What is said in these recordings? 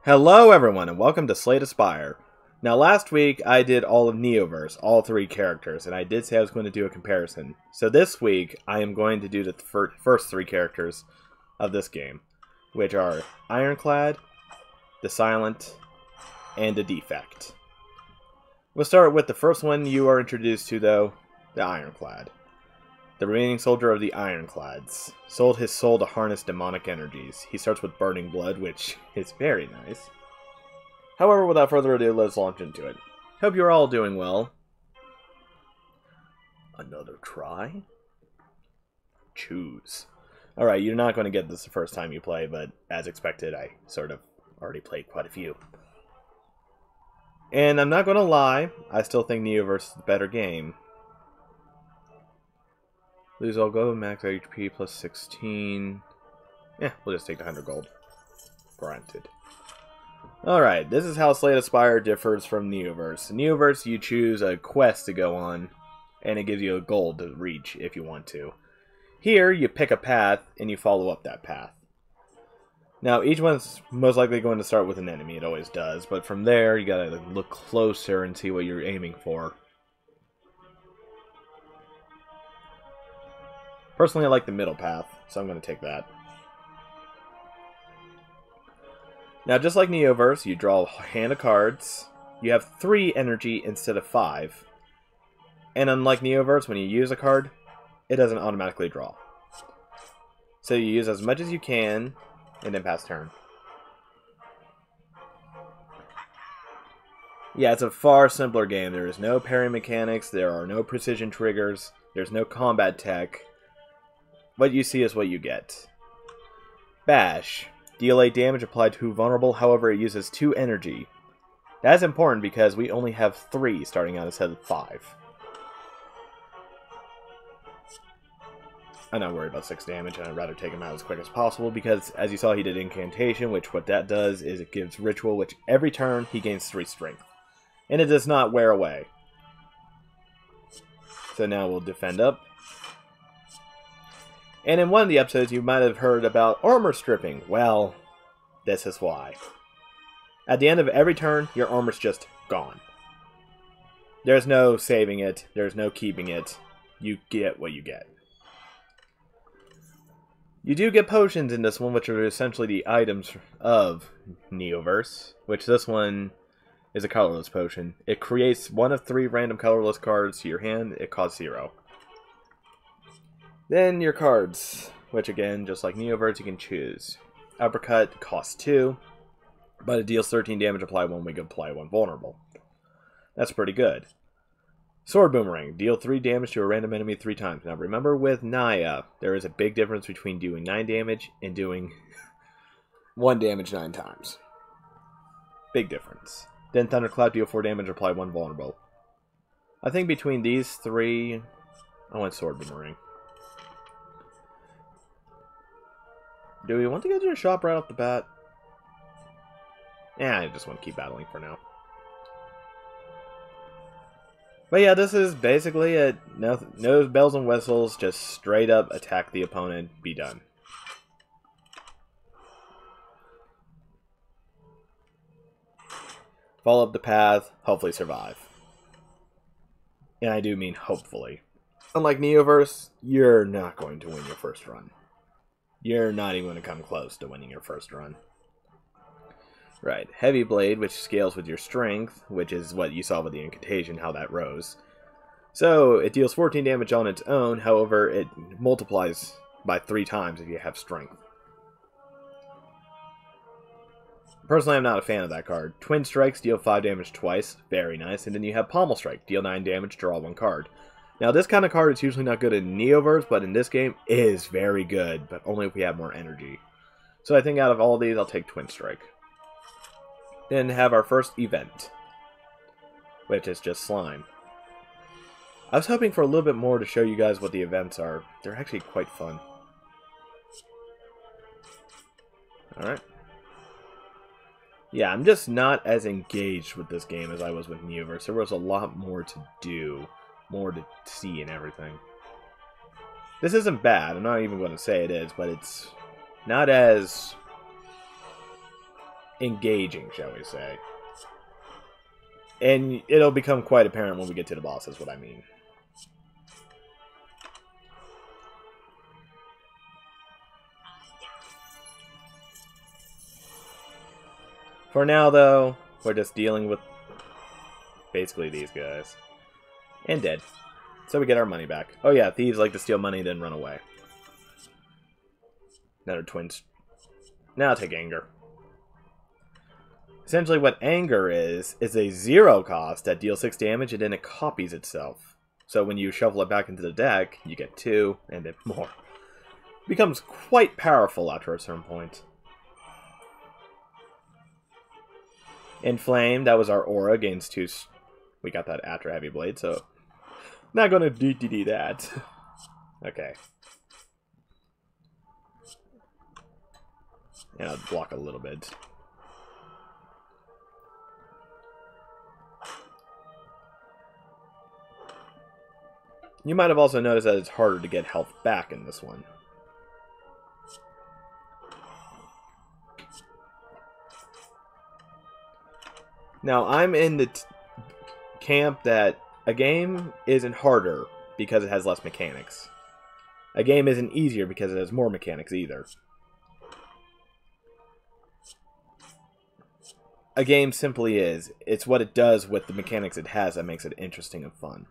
Hello everyone and welcome to Spire. Now last week I did all of NEOVERSE, all three characters, and I did say I was going to do a comparison. So this week I am going to do the first three characters of this game, which are Ironclad, the Silent, and the Defect. We'll start with the first one you are introduced to though, the Ironclad. The remaining soldier of the Ironclads sold his soul to harness demonic energies. He starts with burning blood, which is very nice. However, without further ado, let's launch into it. Hope you're all doing well. Another try? Choose. Alright, you're not going to get this the first time you play, but as expected, I sort of already played quite a few. And I'm not going to lie, I still think NEOVERSE is the better game. Lose all gold, max HP plus 16. Yeah, we'll just take the 100 gold. Granted. Alright, this is how Spire differs from NEOVERSE. In NEOVERSE, you choose a quest to go on, and it gives you a goal to reach if you want to. Here, you pick a path, and you follow up that path. Now, each one's most likely going to start with an enemy, it always does, but from there, you gotta look closer and see what you're aiming for. Personally, I like the middle path, so I'm going to take that. Now, just like NEOVERSE, you draw a hand of cards. You have 3 energy instead of 5. And unlike NEOVERSE, when you use a card, it doesn't automatically draw. So you use as much as you can, and then pass turn. Yeah, it's a far simpler game. There is no parry mechanics, there are no precision triggers, there's no combat tech. What you see is what you get. Bash. Deal 8 damage applied to vulnerable, however it uses 2 energy. That's important because we only have 3 starting out instead of 5. I'm not worried about 6 damage, and I'd rather take him out as quick as possible because, as you saw, he did Incantation, which what that does is it gives Ritual, which every turn he gains 3 strength. And it does not wear away. So now we'll defend up. And in one of the episodes, you might have heard about armor stripping. Well, this is why. At the end of every turn, your armor's just gone. There's no saving it. There's no keeping it. You get what you get. You do get potions in this one, which are essentially the items of NEOVERSE, which this one is a colorless potion. It creates 1 of 3 random colorless cards to your hand. It costs 0. Then your cards, which again, just like NEOVERSE, you can choose. Uppercut costs 2, but it deals 13 damage, apply 1 weak, apply 1 vulnerable. That's pretty good. Sword Boomerang, deal 3 damage to a random enemy 3 times. Now remember with Naya, there is a big difference between doing 9 damage and doing 1 damage 9 times. Big difference. Then Thunderclap, deal 4 damage, apply 1 vulnerable. I think between these 3, I want Sword Boomerang. Do we want to get to a shop right off the bat? Yeah, I just want to keep battling for now. But yeah, this is basically it. No bells and whistles, just straight up attack the opponent, be done. Follow up the path, hopefully survive. And I do mean hopefully. Unlike NEOVERSE, you're not going to win your first run. You're not even going to come close to winning your first run. Right, Heavy Blade, which scales with your strength, which is what you saw with the Incantation, how that rose. So, it deals 14 damage on its own, however, it multiplies by 3 times if you have strength. Personally, I'm not a fan of that card. Twin Strikes deal 5 damage twice, very nice, and then you have Pommel Strike, deal 9 damage, draw 1 card. Now, this kind of card is usually not good in NEOVERSE, but in this game is very good, but only if we have more energy. So I think out of all these, I'll take Twin Strike. Then have our first event, which is just slime. I was hoping for a little bit more to show you guys what the events are. They're actually quite fun. Alright. Yeah, I'm just not as engaged with this game as I was with NEOVERSE. There was a lot more to do. More to see and everything. This isn't bad, I'm not even going to say it is, but it's not as engaging, shall we say. And it'll become quite apparent when we get to the boss, is what I mean. For now, though, we're just dealing with basically these guys. And dead. So we get our money back. Oh yeah, thieves like to steal money then run away. Another twins. Now I'll take anger. Essentially what anger is a 0 cost that deals 6 damage and then it copies itself. So when you shuffle it back into the deck, you get 2 and then more. It becomes quite powerful after a certain point. Inflame, that was our aura, gains 2. We got that after Heavy Blade, so not gonna do that. Okay. And I'll block a little bit. You might have also noticed that it's harder to get health back in this one. Now, I'm in the camp that a game isn't harder because it has less mechanics. A game isn't easier because it has more mechanics either. A game simply is. It's what it does with the mechanics it has that makes it interesting and fun.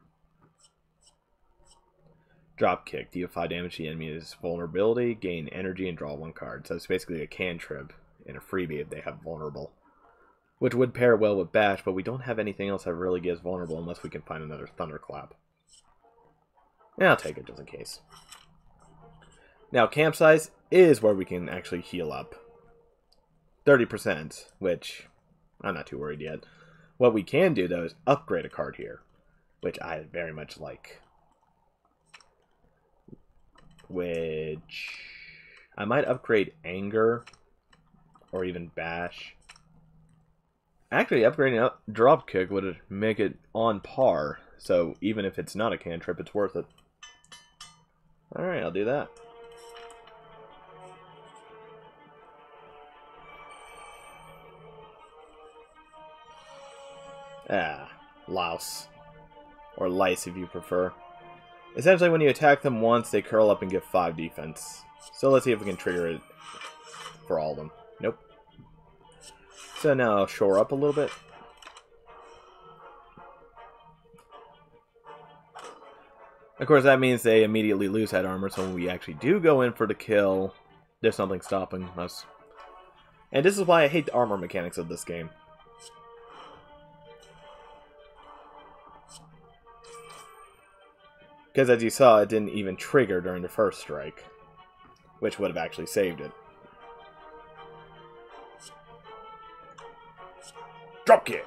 Drop kick. Deal 5 damage to the enemy's vulnerability, gain energy, and draw 1 card. So it's basically a cantrip and a freebie if they have vulnerable. Which would pair well with Bash, but we don't have anything else that really gives vulnerable unless we can find another Thunderclap. Yeah, I'll take it just in case. Now, camp size is where we can actually heal up. 30%, which I'm not too worried yet. What we can do, though, is upgrade a card here, which I very much like. Which I might upgrade Anger or even Bash. Actually, upgrading up Dropkick would make it on par, so even if it's not a cantrip, it's worth it. Alright, I'll do that. Louse. Or Lice if you prefer. Essentially, when you attack them once, they curl up and give 5 defense. So let's see if we can trigger it for all of them. Nope. So now I'll shore up a little bit. Of course, that means they immediately lose that armor, so when we actually do go in for the kill, there's something stopping us. And this is why I hate the armor mechanics of this game. Because as you saw, it didn't even trigger during the first strike, which would have actually saved it. Dropkick!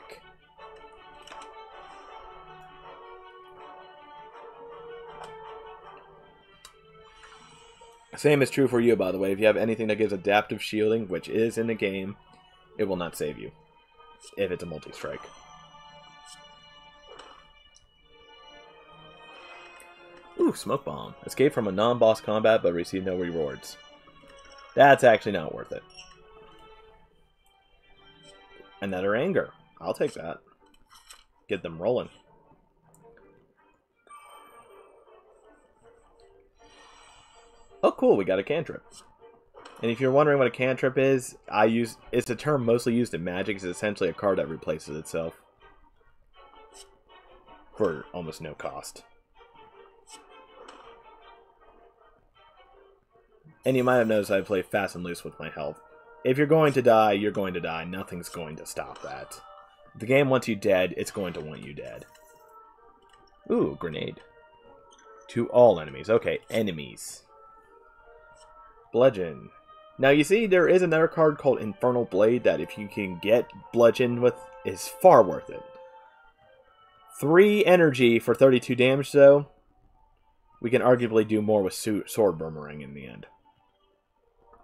Same is true for you, by the way. If you have anything that gives adaptive shielding, which is in the game, it will not save you if it's a multi-strike. Ooh, Smoke Bomb. Escape from a non-boss combat, but receive no rewards. That's actually not worth it. Another Anger. I'll take that. Get them rolling. Oh, cool, we got a cantrip. And if you're wondering what a cantrip is, it's a term mostly used in Magic. It's essentially a card that replaces itself. For almost no cost. And you might have noticed I play fast and loose with my health. If you're going to die, you're going to die. Nothing's going to stop that. If the game wants you dead, it's going to want you dead. Ooh, grenade. To all enemies. Okay, enemies. Bludgeon. Now you see, there is another card called Infernal Blade that if you can get Bludgeon with, is far worth it. 3 energy for 32 damage though. We can arguably do more with Sword Boomerang in the end.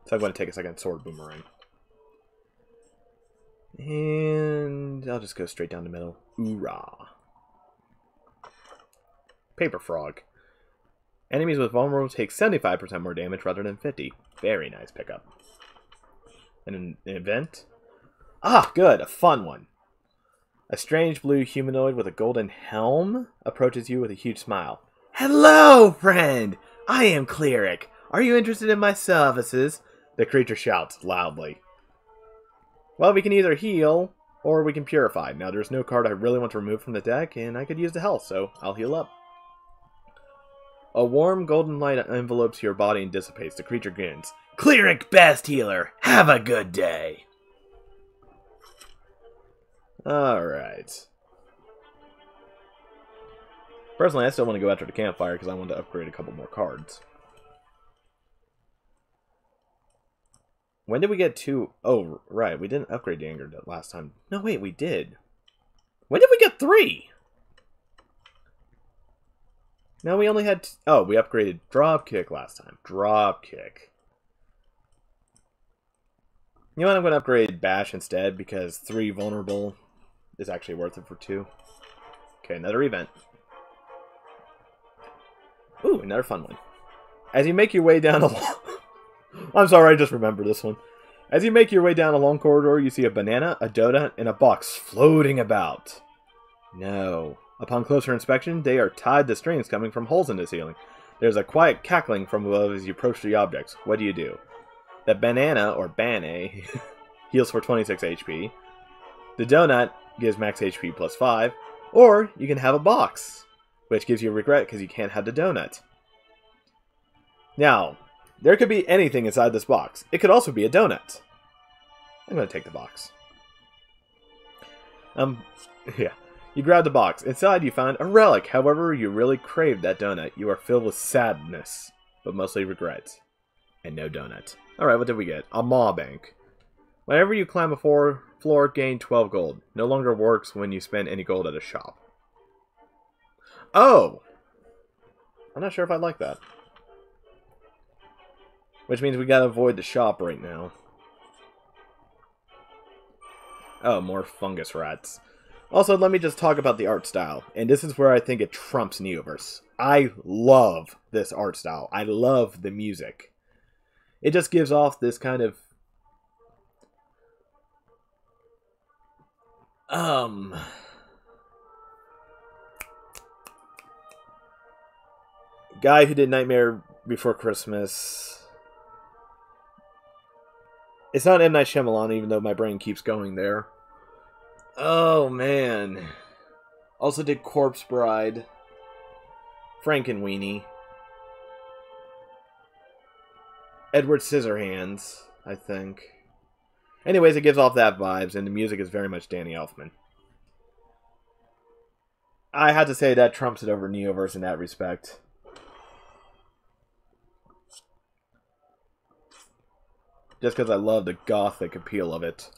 So I'm going to take a second Sword Boomerang. And I'll just go straight down the middle. Oorah. Paper Frog. Enemies with vulnerable take 75% more damage rather than 50. Very nice pickup. And an event. Ah, good, a fun one. A strange blue humanoid with a golden helm approaches you with a huge smile. Hello, friend! I am Cleric. Are you interested in my services? The creature shouts loudly. Well, we can either heal, or we can purify. Now, there's no card I really want to remove from the deck, and I could use the health, so I'll heal up. A warm golden light envelopes your body and dissipates. The creature grins. Cleric best healer. Have a good day. Alright. Personally, I still want to go after the campfire because I want to upgrade a couple more cards. When did we get two? Oh, right. We didn't upgrade the anger last time. No, wait, we did. When did we get 3? No, we only had... Oh, we upgraded Dropkick last time. Dropkick. You know what? I'm going to upgrade Bash instead because 3 vulnerable is actually worth it for 2. Okay, another event. Ooh, another fun one. As you make your way down a long... I'm sorry, I just remembered this one. As you make your way down a long corridor, you see a banana, a donut, and a box floating about. No. Upon closer inspection, they are tied to strings coming from holes in the ceiling. There's a quiet cackling from above as you approach the objects. What do? The banana, or Bane, heals for 26 HP. The donut gives max HP plus 5. Or you can have a box, which gives you regret because you can't have the donut. Now, there could be anything inside this box. It could also be a donut. I'm going to take the box. Yeah. You grab the box. Inside you find a relic. However, you really craved that donut. You are filled with sadness, but mostly regret. And no donut. Alright, what did we get? A maw bank. Whenever you climb a floor, gain 12 gold. No longer works when you spend any gold at a shop. Oh! I'm not sure if I like that. Which means we gotta avoid the shop right now. Oh, more fungus rats. Also, let me just talk about the art style. And this is where I think it trumps NEOVERSE. I love this art style. I love the music. It just gives off this kind of... Guy who did Nightmare Before Christmas. It's not M. Night Shyamalan, even though my brain keeps going there. Oh, man. Also did Corpse Bride. Frankenweenie. Edward Scissorhands, I think. Anyways, it gives off that vibes, and the music is very much Danny Elfman. I had to say that trumps it over NEOVERSE in that respect. Just because I love the gothic appeal of it.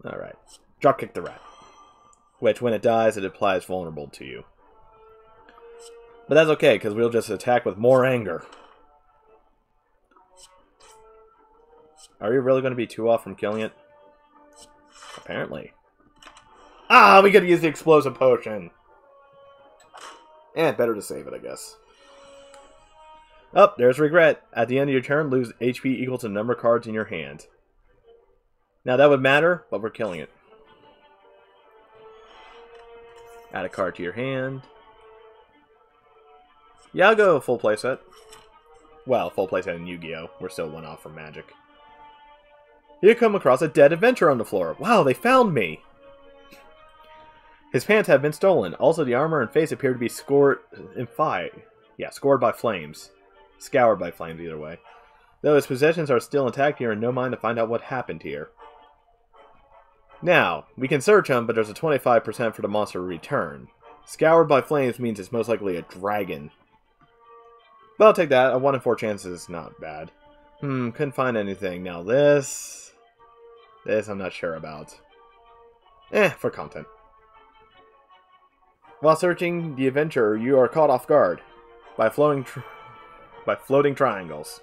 Alright. Dropkick the rat. Which, when it dies, it applies vulnerable to you. But that's okay, because we'll just attack with more anger. Are we really going to be too off from killing it? Apparently. Ah, we could use the explosive potion. And better to save it, I guess. Oh, there's regret. At the end of your turn, lose HP equal to the number of cards in your hand. Now that would matter, but we're killing it. Add a card to your hand. Yeah, I'll go full playset. Well, full playset in Yu-Gi-Oh! We're still one off from Magic. You come across a dead adventurer on the floor. Wow, they found me! His pants have been stolen. Also, the armor and face appear to be scored in fire. Yeah, scored by flames. Scoured by flames, either way. Though his possessions are still intact, you're in no mind to find out what happened here. Now, we can search him, but there's a 25% for the monster to return. Scoured by flames means it's most likely a dragon. But I'll take that. A 1 in 4 chance is not bad. Couldn't find anything. Now this I'm not sure about. For content. While searching the adventurer, you are caught off guard by floating triangles.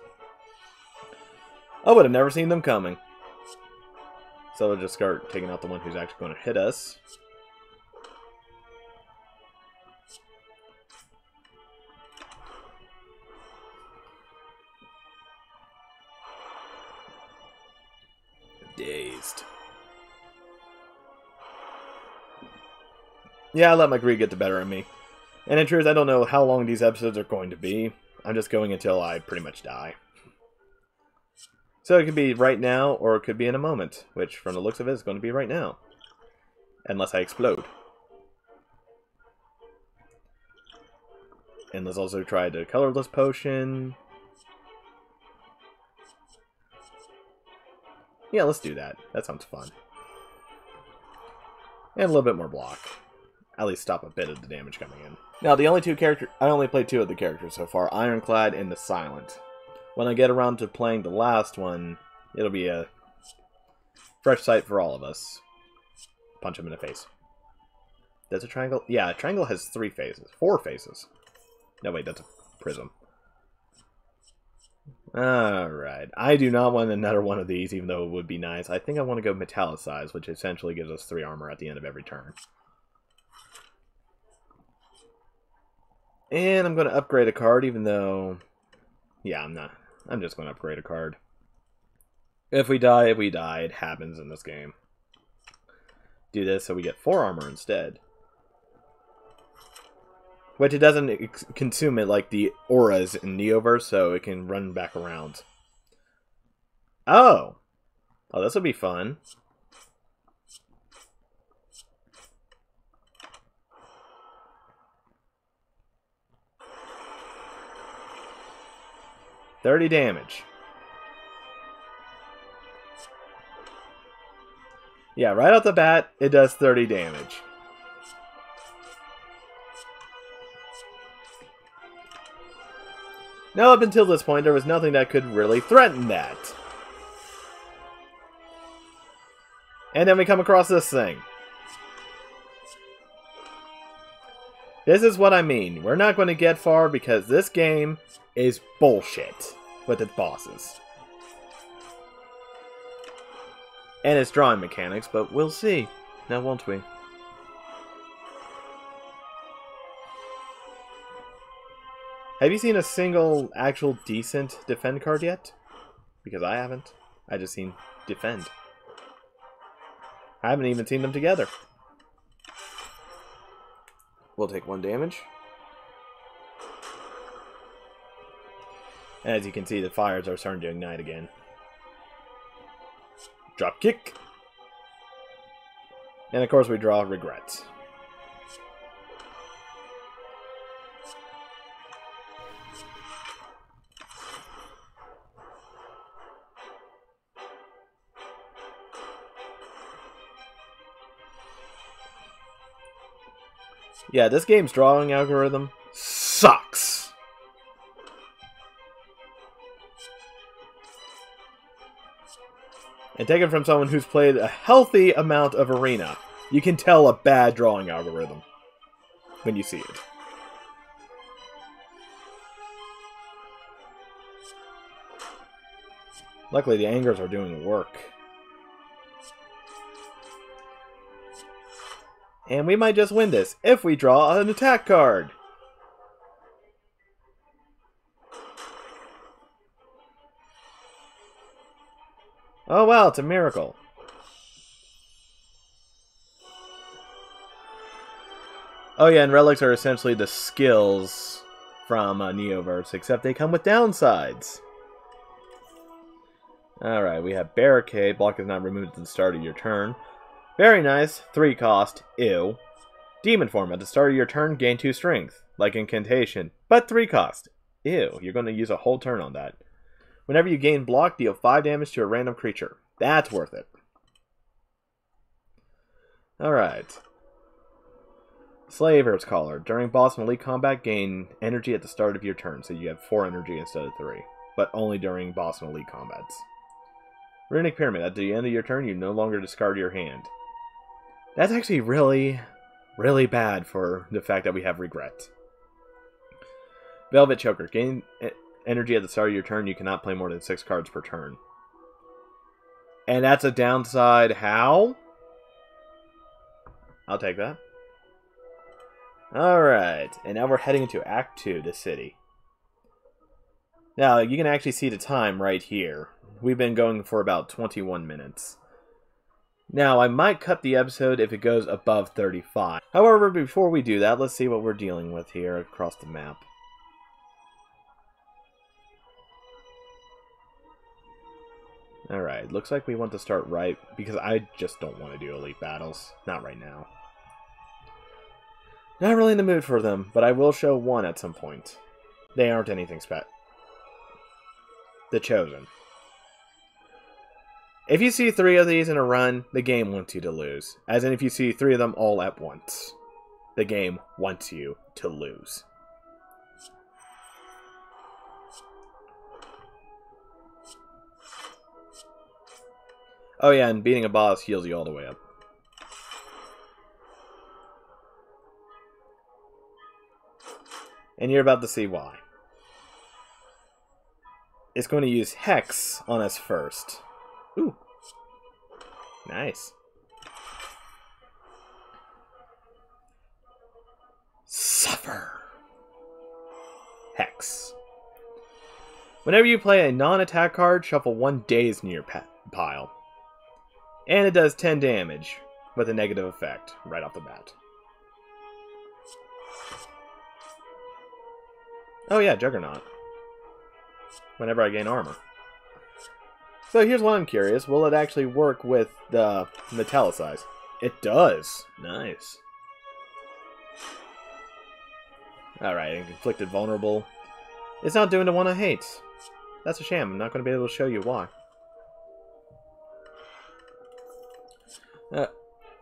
I would have never seen them coming. So we'll just start taking out the one who's actually going to hit us. Dazed. Yeah, I let my greed get the better of me. And in truth, I don't know how long these episodes are going to be. I'm just going until I pretty much die. So it could be right now, or it could be in a moment. Which, from the looks of it, is going to be right now. Unless I explode. And let's also try the colorless potion. Yeah, let's do that. That sounds fun. And a little bit more block. At least stop a bit of the damage coming in. Now, the only two characters... I only played two of the characters so far. Ironclad and the Silent. When I get around to playing the last one, it'll be a fresh sight for all of us. Punch him in the face. Does a triangle... Yeah, a triangle has 3 phases. 4 phases. No, wait, that's a prism. Alright. I do not want another one of these, even though it would be nice. I think I want to go Metallicize, which essentially gives us 3 armor at the end of every turn. And I'm going to upgrade a card, even though... Yeah, I'm not. I'm just going to upgrade a card. If we die, we die. It happens in this game. Do this so we get 4 armor instead. Which it doesn't consume it like the auras in NEOVERSE, so it can run back around. Oh! Oh, this will be fun. $30 damage. Yeah, right off the bat, it does 30 damage. Now, up until this point, there was nothing that could really threaten that. And then we come across this thing. This is what I mean. We're not going to get far because this game is bullshit with its bosses. And its drawing mechanics, but we'll see. Now, won't we? Have you seen a single actual decent defend card yet? Because I haven't. I just seen defend. I haven't even seen them together. We'll take 1 damage. And as you can see, the fires are starting to ignite again. Drop kick. And of course we draw Regret. Yeah, this game's drawing algorithm sucks. And taken from someone who's played a healthy amount of Arena, you can tell a bad drawing algorithm when you see it. Luckily, the angers are doing work. And we might just win this if we draw an attack card. Oh wow, it's a miracle. Oh yeah, and relics are essentially the skills from NEOVERSE, except they come with downsides. Alright, we have Barricade. Block is not removed at the start of your turn. Very nice. 3 cost. Ew. Demon Form. At the start of your turn, gain 2 strength. Like Incantation. But 3 cost. Ew. You're going to use a whole turn on that. Whenever you gain block, deal 5 damage to a random creature. That's worth it. Alright. Slaver's Collar. During boss and elite combat, gain energy at the start of your turn. So you have 4 energy instead of 3. But only during boss and elite combats. Runic Pyramid. At the end of your turn, you no longer discard your hand. That's actually really, really bad for the fact that we have Regret. Velvet Choker. Gain energy at the start of your turn. You cannot play more than 6 cards per turn. And that's a downside. How? I'll take that. Alright. And now we're heading into Act 2, the city. Now, you can actually see the time right here. We've been going for about 21 minutes. Now, I might cut the episode if it goes above 35. However, before we do that, let's see what we're dealing with here across the map. Alright, looks like we want to start right, because I just don't want to do elite battles. Not right now. Not really in the mood for them, but I will show one at some point. They aren't anything special. The Chosen. If you see 3 of these in a run, the game wants you to lose. As in, if you see 3 of them all at once, the game wants you to lose. Oh yeah, and beating a boss heals you all the way up. And you're about to see why. It's going to use Hex on us first. Ooh. Nice. Suffer. Hex. Whenever you play a non-attack card, shuffle 1 Daze in your pile. And it does 10 damage with a negative effect right off the bat. Oh yeah, Juggernaut. Whenever I gain armor. So here's one I'm curious. Will it actually work with the Metallicize? It does. Nice. Alright, and Conflicted Vulnerable. It's not doing the one I hate. That's a shame. I'm not going to be able to show you why.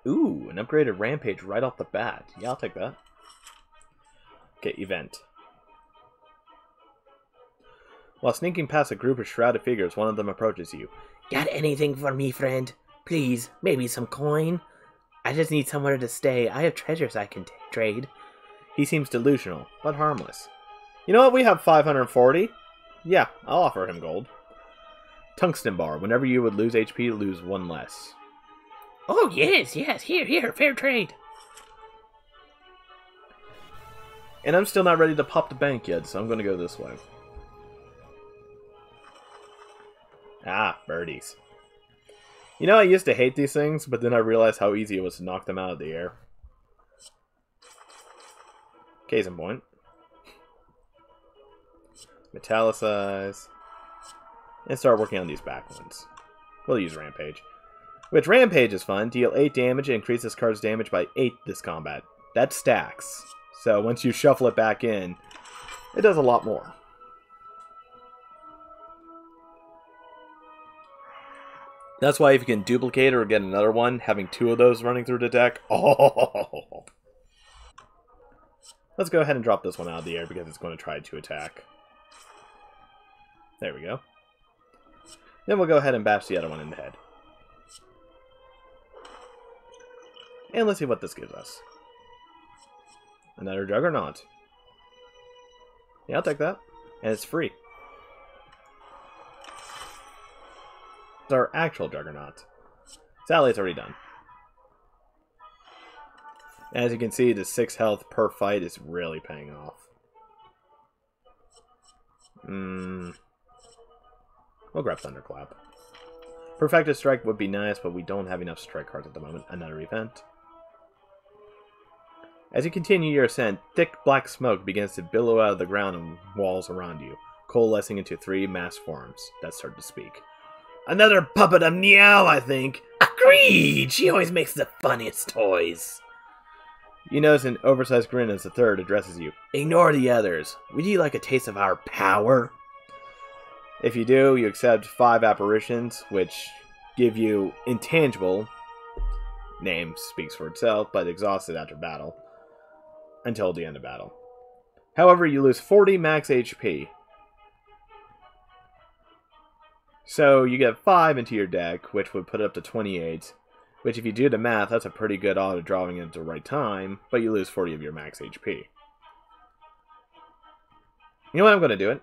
Ooh, an upgraded Rampage right off the bat. Yeah, I'll take that. Okay, Event. While sneaking past a group of shrouded figures, one of them approaches you. Got anything for me, friend? Please, maybe some coin? I just need somewhere to stay. I have treasures I can trade. He seems delusional, but harmless. You know what? We have 540. Yeah, I'll offer him gold. Tungsten bar. Whenever you would lose HP, lose 1 less. Oh, yes. Here. Fair trade. And I'm still not ready to pop the bank yet, so I'm going to go this way. Ah, birdies. You know, I used to hate these things, but then I realized how easy it was to knock them out of the air. Case in point. Metallicize. And start working on these back ones. We'll use Rampage. Which Rampage is fun. Deal 8 damage and increase this card's damage by 8 this combat. That stacks. So once you shuffle it back in, it does a lot more. That's why if you can duplicate or get another one, having 2 of those running through the deck, oh! Let's go ahead and drop this one out of the air because it's going to try to attack. There we go. Then we'll go ahead and bash the other one in the head. And let's see what this gives us. Another Juggernaut. Yeah, I'll take that. And it's free. It's our actual Juggernaut. Sadly, it's already done. And as you can see, the 6 health per fight is really paying off. We'll grab Thunderclap. Perfected Strike would be nice, but we don't have enough strike cards at the moment. Another event. As you continue your ascent, thick black smoke begins to billow out of the ground and walls around you, coalescing into 3 mass forms that start to speak. Another puppet of Meow, I think. Agreed! She always makes the funniest toys. You notice an oversized grin as the third addresses you. Ignore the others. Would you like a taste of our power? If you do, you accept 5 apparitions, which give you intangible. Name speaks for itself, but exhausted after battle. Until the end of battle. However, you lose 40 max HP. So you get 5 into your deck, which would put it up to 28. Which, if you do the math, that's a pretty good odds of drawing it at the right time, but you lose 40 of your max HP. You know what? I'm going to do it.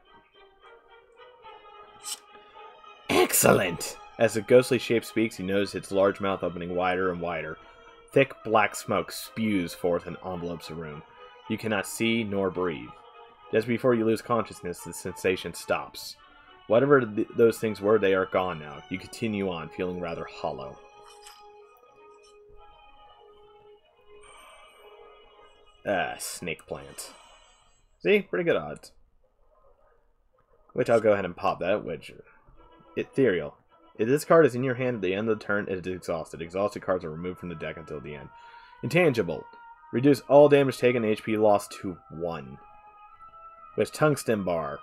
Excellent! As the ghostly shape speaks, you notice its large mouth opening wider and wider. Thick black smoke spews forth and envelopes the room. You cannot see nor breathe. Just before you lose consciousness, the sensation stops. Whatever those things were, they are gone now. You continue on, feeling rather hollow. Snake plant. See? Pretty good odds. Which I'll go ahead and pop that, which... Ethereal. If this card is in your hand at the end of the turn, it is exhausted. Exhausted cards are removed from the deck until the end. Intangible. Reduce all damage taken, HP lost to 1. With Tungsten Bar.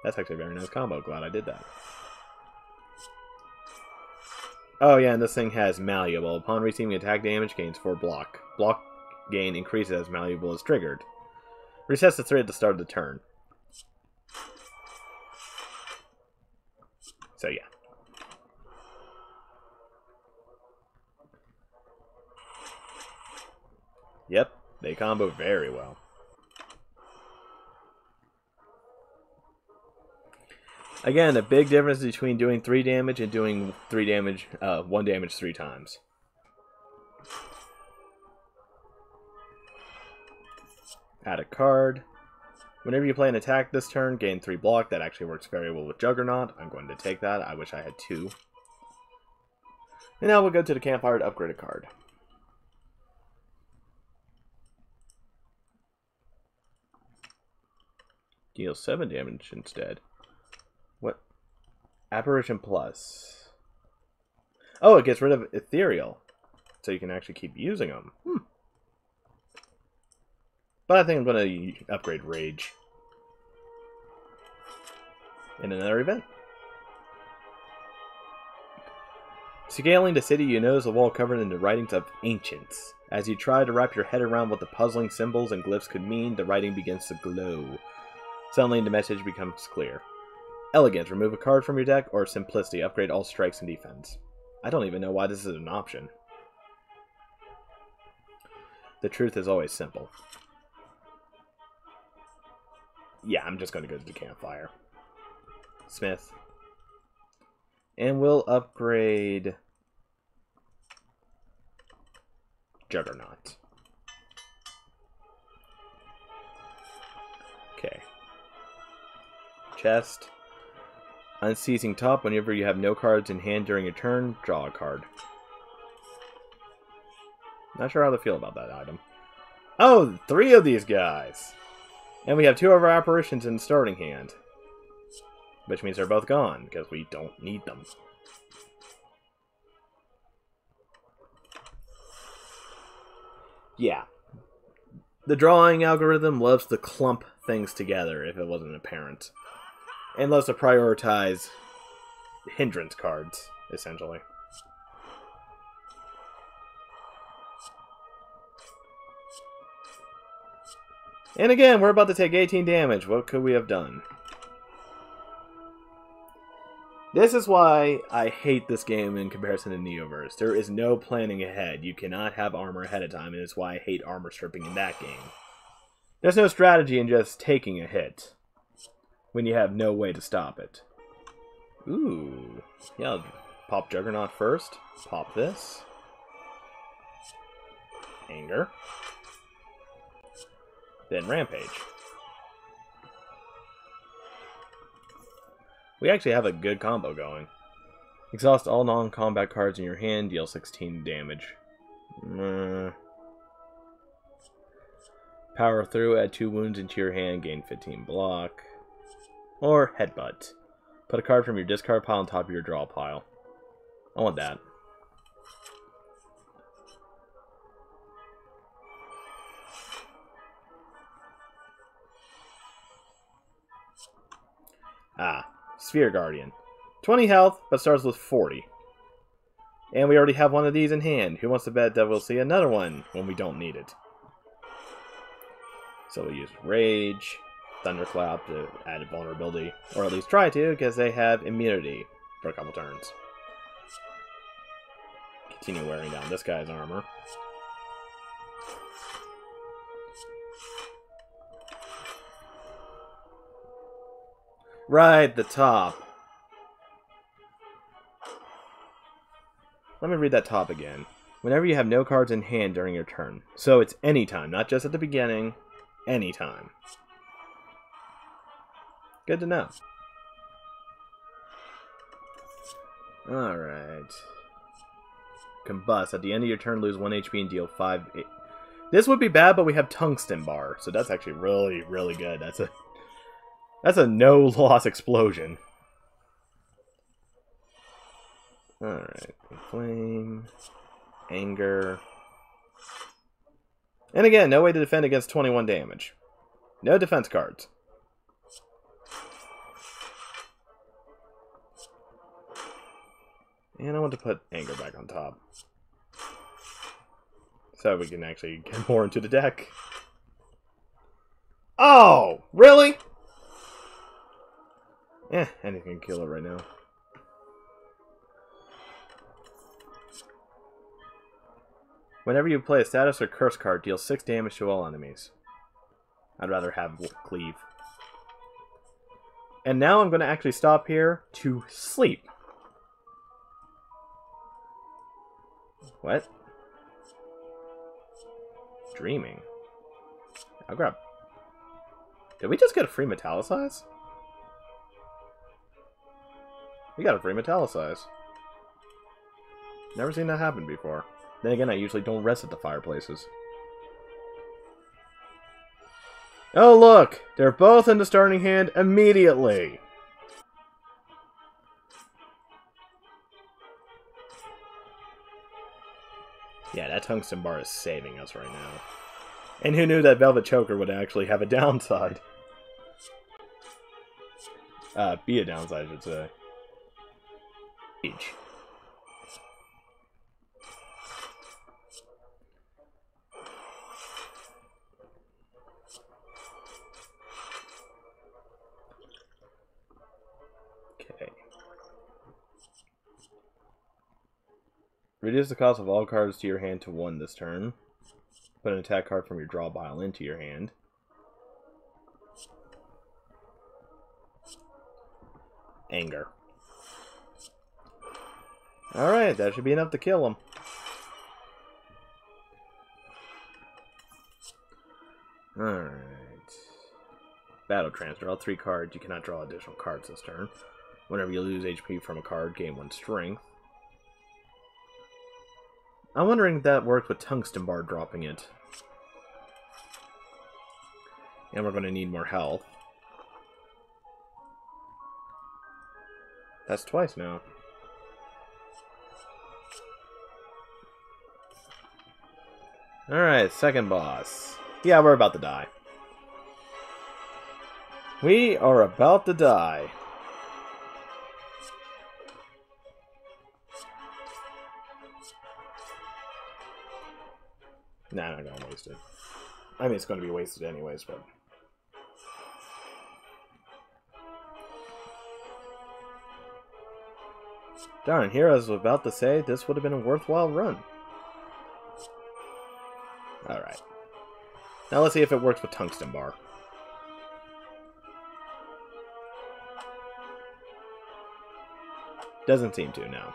That's actually a very nice combo. Glad I did that. Oh yeah, and this thing has Malleable. Upon receiving attack damage, gains 4 block. Block gain increases as Malleable is triggered. Resets to 3 at the start of the turn. So yeah. Yep, they combo very well. Again, a big difference between doing 3 damage and doing 1 damage 3 times. Add a card. Whenever you play an attack this turn, gain 3 block. That actually works very well with Juggernaut. I'm going to take that. I wish I had 2. And now we'll go to the campfire to upgrade a card. Deal 7 damage instead. What? Apparition Plus. Oh, it gets rid of Ethereal. So you can actually keep using them. But I think I'm going to upgrade Rage. In another event. Scaling the city, you notice a wall covered in the writings of ancients. As you try to wrap your head around what the puzzling symbols and glyphs could mean, the writing begins to glow. Suddenly, the message becomes clear. Elegance, remove a card from your deck, or Simplicity, upgrade all strikes and defense. I don't even know why this is an option. The truth is always simple. Yeah, I'm just going to go to the campfire. Smith. And we'll upgrade Juggernaut. Okay. Chest. Unceasing top. Whenever you have no cards in hand during your turn, draw a card. Not sure how to feel about that item. Oh, 3 of these guys! And we have 2 of our apparitions in the starting hand. Which means they're both gone, because we don't need them. Yeah. The drawing algorithm loves to clump things together, if it wasn't apparent. And loves to prioritize hindrance cards, essentially. And again, we're about to take 18 damage. What could we have done? This is why I hate this game in comparison to NEOVERSE. There is no planning ahead. You cannot have armor ahead of time, and it's why I hate armor stripping in that game. There's no strategy in just taking a hit when you have no way to stop it. Ooh. Yeah, I'll pop Juggernaut first. Pop this. Anger. Then Rampage. We actually have a good combo going. Exhaust all non-combat cards in your hand, deal 16 damage. Power through, add 2 wounds into your hand, gain 15 block. Or Headbutt. Put a card from your discard pile on top of your draw pile. I want that. Ah, Sphere Guardian. 20 health, but starts with 40. And we already have one of these in hand. Who wants to bet that we'll see another one when we don't need it? So we'll use Rage, Thunderclap to add vulnerability. Or at least try to, because they have immunity for a couple turns. Continue wearing down this guy's armor. Right, the top. Let me read that top again. Whenever you have no cards in hand during your turn. So it's anytime, not just at the beginning. Anytime. Good to know. Alright. Combust. At the end of your turn, lose 1 HP and deal 5 This would be bad, but we have Tungsten Bar, so that's actually really, really good. That's a no-loss explosion. Alright. Flame. Anger. And again, no way to defend against 21 damage. No defense cards. And I want to put Anger back on top. So we can actually get more into the deck. Oh! Really? Anything can kill it right now. Whenever you play a status or curse card, deal 6 damage to all enemies. I'd rather have Cleave. And now I'm going to actually stop here to sleep. What? Dreaming. I'll grab... Did we just get a free Metallicize? We got a free Metallicize. Never seen that happen before. Then again, I usually don't rest at the fireplaces. Oh look! They're both in the starting hand immediately! Yeah, that Tungsten Bar is saving us right now. And who knew that Velvet Choker would actually have a downside? Be a downside, I should say. Each. Okay. Reduce the cost of all cards to your hand to 1 this turn. Put an attack card from your draw pile into your hand. Anger. Alright, that should be enough to kill him. Alright. Battle Transfer. Draw 3 cards. You cannot draw additional cards this turn. Whenever you lose HP from a card, gain 1 strength. I'm wondering if that worked with Tungsten Bar dropping it. And we're going to need more health. That's twice now. Alright, second boss. Yeah, we're about to die. We are about to die. Nah, I'm not gonna waste it. I mean, it's gonna be wasted anyways, but... Darn, here I was about to say this would have been a worthwhile run. Alright. Now let's see if it works with Tungsten Bar. Doesn't seem to, no.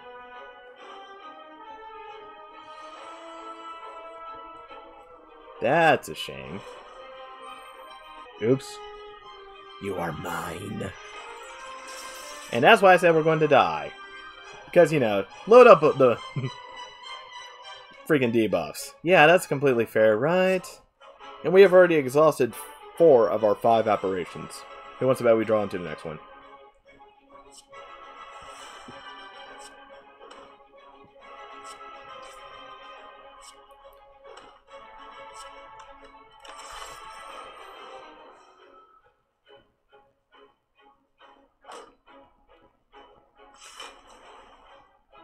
That's a shame. Oops. You are mine. And that's why I said we're going to die. Because, you know, load up the freaking debuffs. Yeah, that's completely fair, right? And we have already exhausted 4 of our 5 apparitions. Who wants to bet we draw into the next one?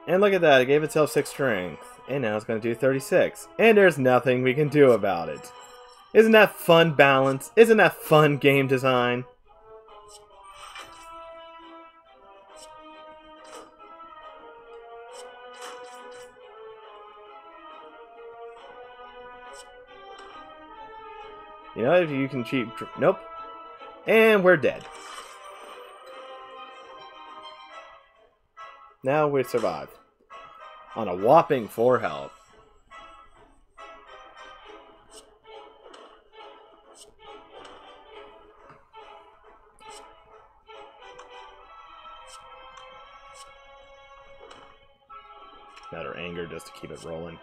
And look at that, it gave itself 6 strength. And now it's going to do 36. And there's nothing we can do about it. Isn't that fun balance? Isn't that fun game design? You know, if you can cheat... Nope. And we're dead. Now we survive. On a whopping 4 health. Another anger just to keep it rolling.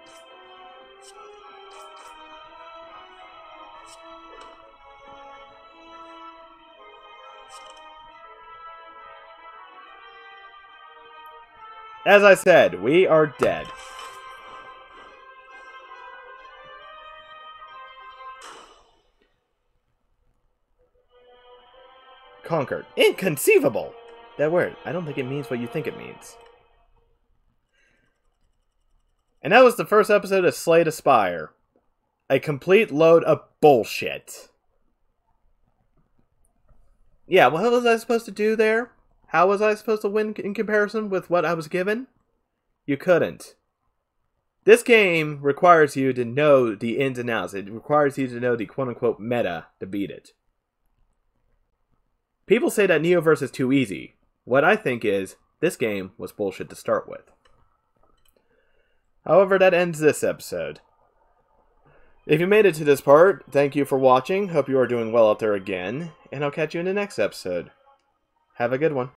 As I said, we are dead. Conquered. Inconceivable! That word, I don't think it means what you think it means. And that was the first episode of Slay the Spire. A complete load of bullshit. Yeah, what was I supposed to do there? How was I supposed to win in comparison with what I was given? You couldn't. This game requires you to know the ins and outs. It requires you to know the quote-unquote meta to beat it. People say that NEOVERSE is too easy. What I think is, this game was bullshit to start with. However, that ends this episode. If you made it to this part, thank you for watching. Hope you are doing well out there again. And I'll catch you in the next episode. Have a good one.